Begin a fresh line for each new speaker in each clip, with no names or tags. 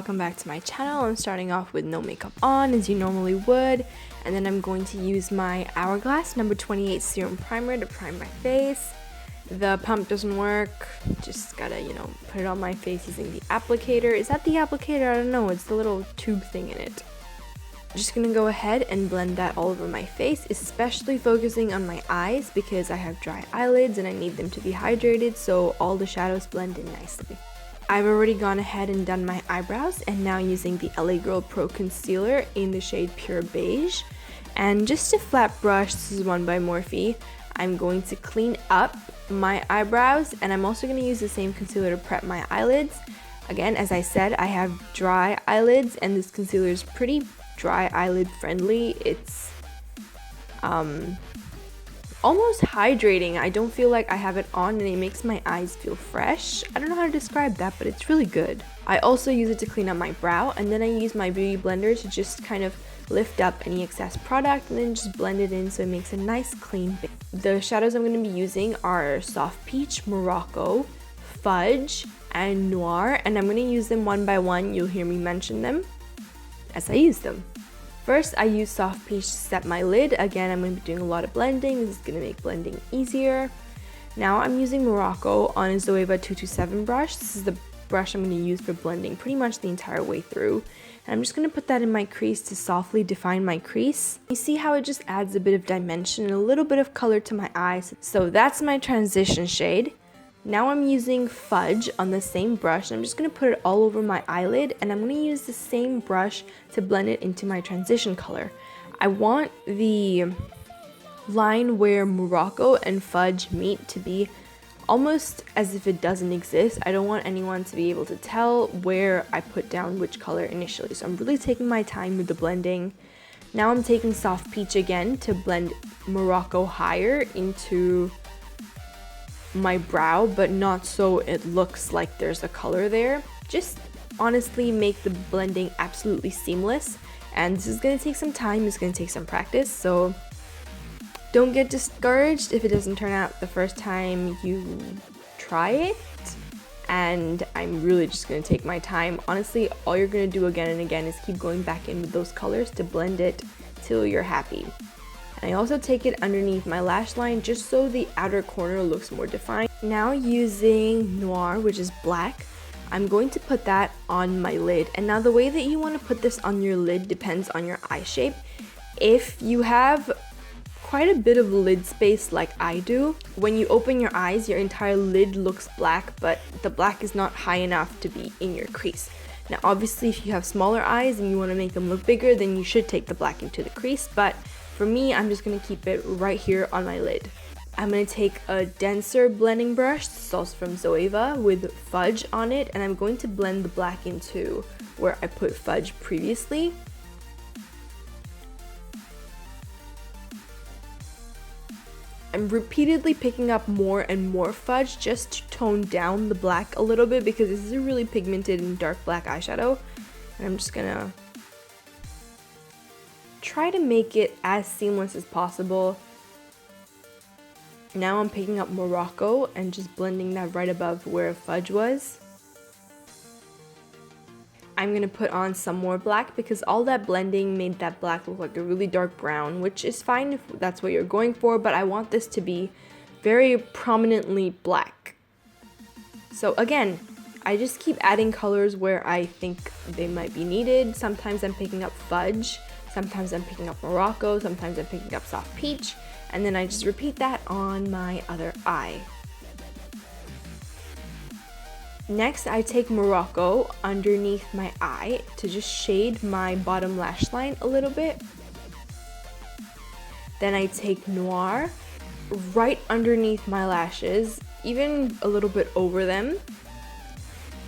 welcome back to my channel. I'm starting off with no makeup on as you normally would, and then I'm going to use my Hourglass number 28 serum primer to prime my face. The pump doesn't work, just gotta, put it on my face using the applicator. Is that the applicator? I don't know, it's the little tube thing in it. I'm just gonna go ahead and blend that all over my face, especially focusing on my eyes because I have dry eyelids and I need them to be hydrated so all the shadows blend in nicely. I've already gone ahead and done my eyebrows, and now using the LA Girl Pro Concealer in the shade Pure Beige. And just a flat brush, this is one by Morphe, I'm going to clean up my eyebrows, and I'm also going to use the same concealer to prep my eyelids. Again, as I said, I have dry eyelids, and this concealer is pretty dry eyelid friendly. It's almost hydrating. I don't feel like I have it on and it makes my eyes feel fresh. I don't know how to describe that, but it's really good. I also use it to clean up my brow, and then I use my beauty blender to just kind of lift up any excess product and then just blend it in so it makes a nice clean base. The shadows I'm going to be using are Soft Peach, Morocco, Fudge, and Noir, and I'm going to use them one by one. You'll hear me mention them as I use them. First, I use Soft Peach to set my lid. Again, I'm going to be doing a lot of blending. This is going to make blending easier. Now I'm using Morocco on a Zoeva 227 brush. This is the brush I'm going to use for blending pretty much the entire way through. And I'm just going to put that in my crease to softly define my crease. You see how it just adds a bit of dimension and a little bit of color to my eyes. So that's my transition shade. Now I'm using Fudge on the same brush, and I'm just going to put it all over my eyelid, and I'm going to use the same brush to blend it into my transition color. I want the line where Morocco and Fudge meet to be almost as if it doesn't exist. I don't want anyone to be able to tell where I put down which color initially, so I'm really taking my time with the blending. Now I'm taking Soft Peach again to blend Morocco higher into my brow, but not so it looks like there's a color there. Just honestly make the blending absolutely seamless, and this is going to take some time, it's going to take some practice, so don't get discouraged if it doesn't turn out the first time you try it. And I'm really just going to take my time. Honestly, all you're going to do again and again is keep going back in with those colors to blend it till you're happy. I also take it underneath my lash line just so the outer corner looks more defined. Now using Noir, which is black, I'm going to put that on my lid. And now the way that you want to put this on your lid depends on your eye shape. If you have quite a bit of lid space like I do, when you open your eyes, your entire lid looks black, but the black is not high enough to be in your crease. Now obviously if you have smaller eyes and you want to make them look bigger, then you should take the black into the crease, but for me, I'm just going to keep it right here on my lid. I'm going to take a denser blending brush, this is also from Zoeva, with Fudge on it, and I'm going to blend the black into where I put Fudge previously. I'm repeatedly picking up more and more Fudge just to tone down the black a little bit because this is a really pigmented and dark black eyeshadow, and I'm just going to try to make it as seamless as possible. Now I'm picking up Morocco and just blending that right above where Fudge was. I'm going to put on some more black because all that blending made that black look like a really dark brown, which is fine if that's what you're going for, but I want this to be very prominently black. So again, I just keep adding colors where I think they might be needed. Sometimes I'm picking up Fudge, sometimes I'm picking up Morocco, sometimes I'm picking up Soft Peach, and then I just repeat that on my other eye. Next, I take Morocco underneath my eye to just shade my bottom lash line a little bit. Then I take Noir right underneath my lashes, even a little bit over them.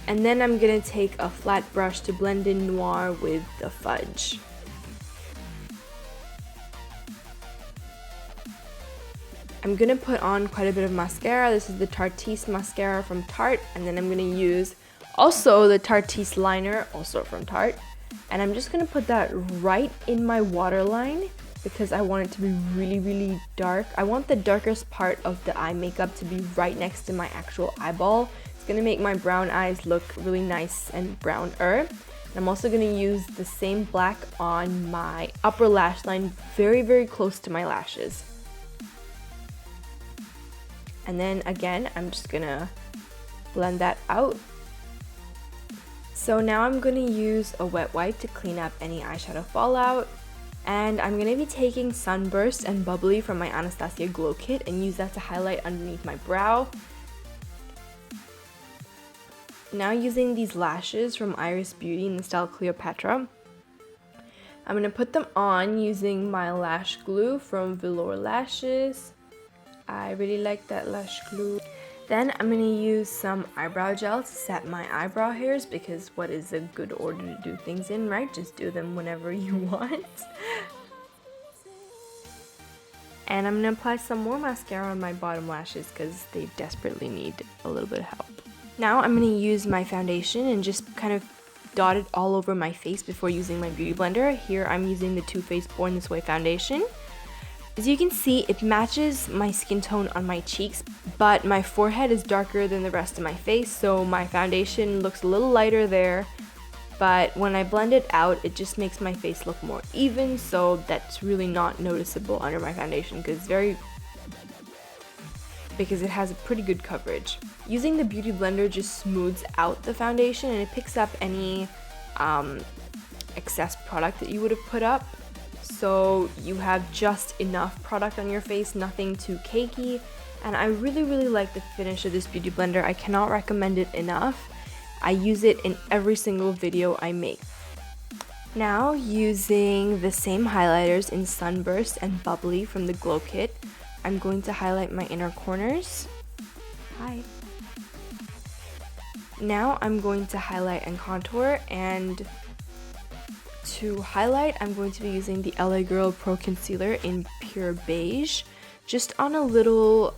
And then I'm gonna take a flat brush to blend in Noir with the Fudge. I'm going to put on quite a bit of mascara. This is the Tarteist mascara from Tarte, and then I'm going to use also the Tarteist liner, also from Tarte. And I'm just going to put that right in my waterline because I want it to be really, really dark. I want the darkest part of the eye makeup to be right next to my actual eyeball. It's going to make my brown eyes look really nice and browner. I'm also going to use the same black on my upper lash line, very close to my lashes. And then again, I'm just going to blend that out. So now I'm going to use a wet wipe to clean up any eyeshadow fallout. And I'm going to be taking Sunburst and Bubbly from my Anastasia Glow Kit and use that to highlight underneath my brow. Now using these lashes from Eyeris Beauty in the style Cleopatra, I'm going to put them on using my lash glue from Velour Lashes. I really like that lash glue. Then I'm going to use some eyebrow gel to set my eyebrow hairs, because what is a good order to do things in, right? Just do them whenever you want. And I'm going to apply some more mascara on my bottom lashes because they desperately need a little bit of help. Now I'm going to use my foundation and just kind of dot it all over my face before using my beauty blender. Here I'm using the Too Faced Born This Way foundation. As you can see, it matches my skin tone on my cheeks, but my forehead is darker than the rest of my face, so my foundation looks a little lighter there. But when I blend it out, it just makes my face look more even, so that's really not noticeable under my foundation because it has a pretty good coverage. Using the beauty blender just smooths out the foundation and it picks up any excess product that you would have put up. So you have just enough product on your face, nothing too cakey. And I really like the finish of this beauty blender. I cannot recommend it enough. I use it in every single video I make. Now using the same highlighters in Sunburst and Bubbly from the Glow Kit, I'm going to highlight my inner corners. Hi. Now I'm going to highlight and contour, and to highlight I'm going to be using the LA Girl Pro Concealer in Pure Beige, just on a little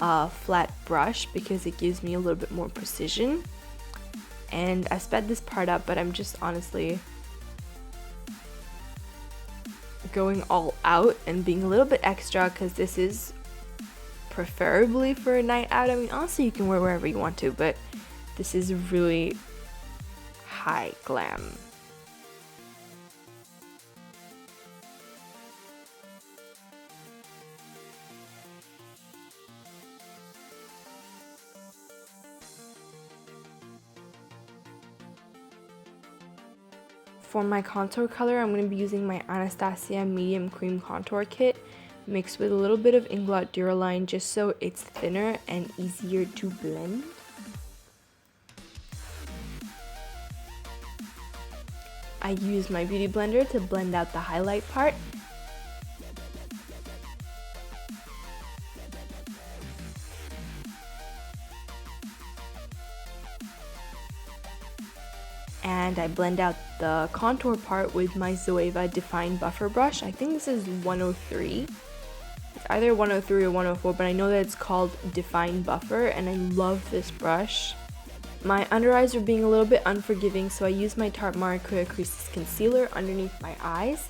flat brush because it gives me a little bit more precision. And I sped this part up, but I'm just honestly going all out and being a little bit extra because this is preferably for a night out. I mean, honestly, you can wear wherever you want to, but this is really high glam. For my contour color, I'm going to be using my Anastasia Medium Cream Contour Kit mixed with a little bit of Inglot Duraline just so it's thinner and easier to blend. I use my beauty blender to blend out the highlight part. And I blend out the contour part with my Zoeva Define Buffer Brush. I think this is 103. It's either 103 or 104, but I know that it's called Define Buffer, and I love this brush. My under eyes are being a little bit unforgiving, so I use my Tarte Marcuja Creaseless Concealer underneath my eyes,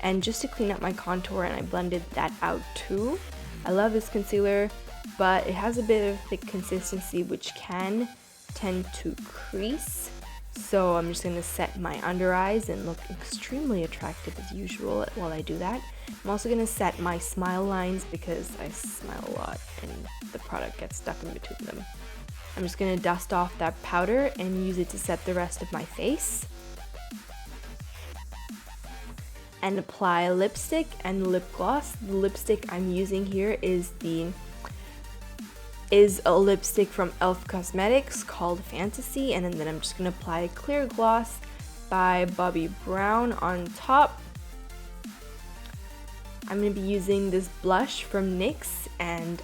and just to clean up my contour, and I blended that out too. I love this concealer, but it has a bit of thick consistency, which can tend to crease. So I'm just going to set my under eyes and look extremely attractive as usual while I do that. I'm also going to set my smile lines because I smile a lot and the product gets stuck in between them. I'm just going to dust off that powder and use it to set the rest of my face. And apply lipstick and lip gloss. The lipstick I'm using here is a lipstick from e.l.f. Cosmetics called Fantasy, and then I'm just going to apply a clear gloss by Bobbi Brown on top. I'm going to be using this blush from NYX, and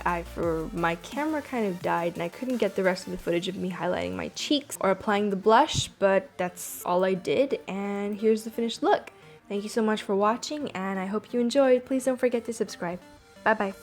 my camera kind of died and I couldn't get the rest of the footage of me highlighting my cheeks or applying the blush, but that's all I did, and here's the finished look. Thank you so much for watching, and I hope you enjoyed. Please don't forget to subscribe. Bye bye.